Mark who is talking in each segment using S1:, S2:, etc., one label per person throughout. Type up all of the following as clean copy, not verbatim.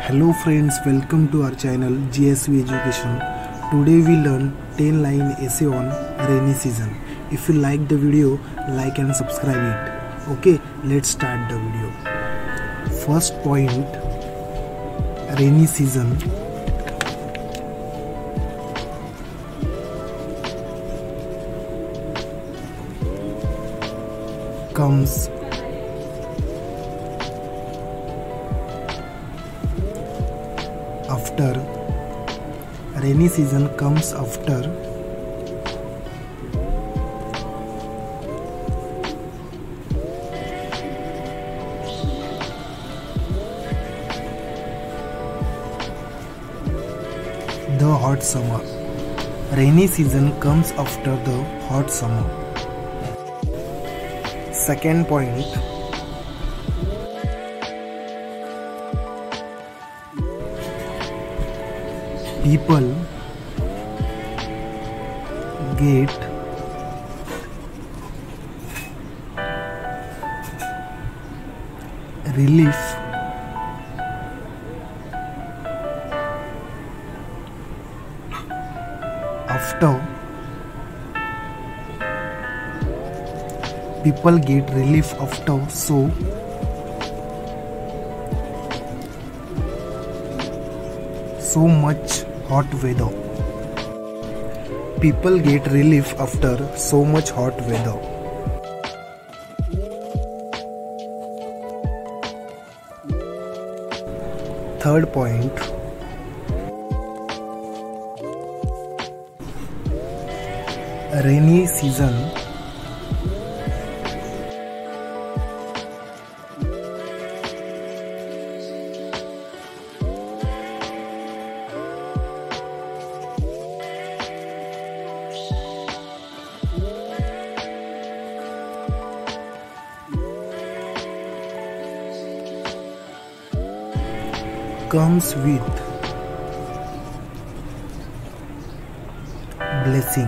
S1: Hello friends, welcome to our channel GSV Education. Today we learn 10-line essay on rainy season. If you like the video, like and subscribe it. Okay, let's start the video. First point, rainy season comes after the hot summer. Rainy season comes after the hot summer. Second point, people get relief after so much hot weather. People get relief after so much hot weather. Third point, rainy season comes with blessing.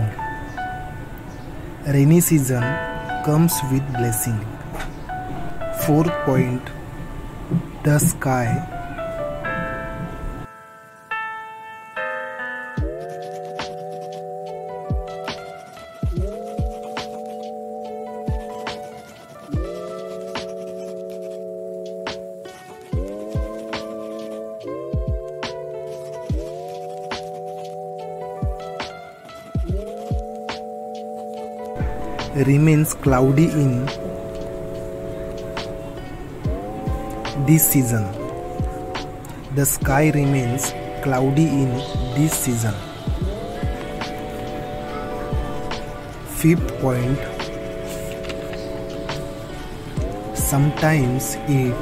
S1: Rainy season comes with blessing. Fourth point, the sky remains cloudy in this season. The sky remains cloudy in this season. Fifth point, sometimes it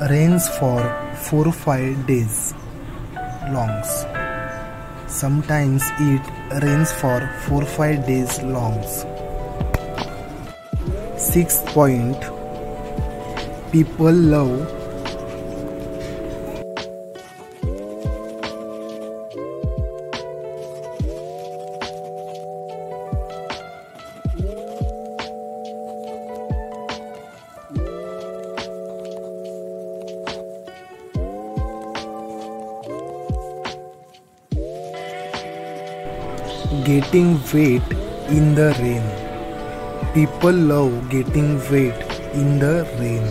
S1: rains for 4 or 5 days longs. Sometimes it rains for 4 or 5 days longs. Sixth point, people love getting wet in the rain. People love getting wet in the rain.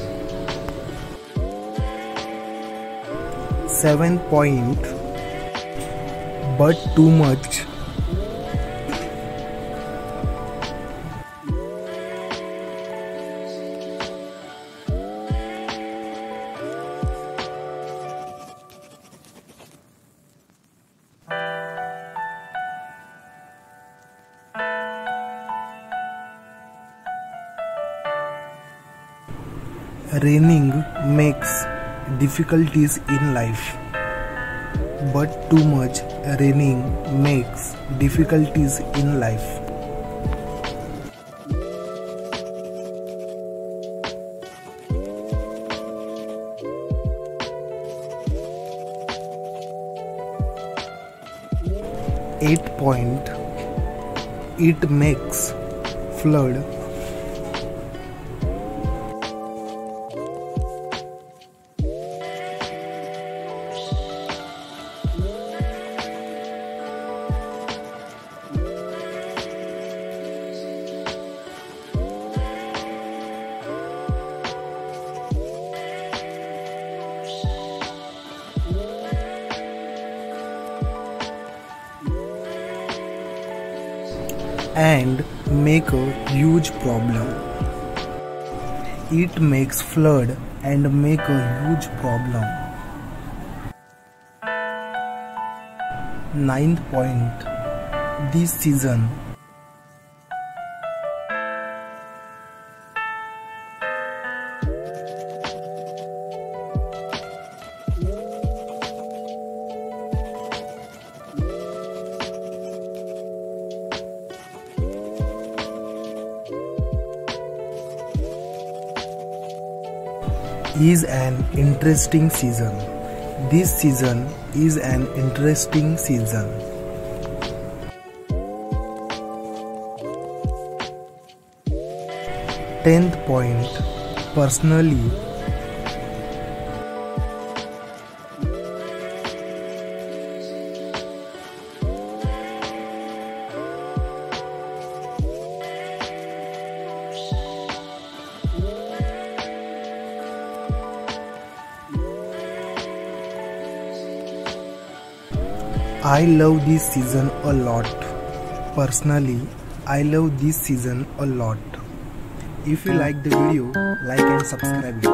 S1: Seventh point, but too much raining makes difficulties in life, but too much raining makes difficulties in life. 8 point, it makes flood. And make a huge problem. It makes flood and make a huge problem. 9th point, this season. Is an interesting season. This season is an interesting season. 10th point, personally. I love this season a lot. Personally, I love this season a lot. If you like the video, like and subscribe it.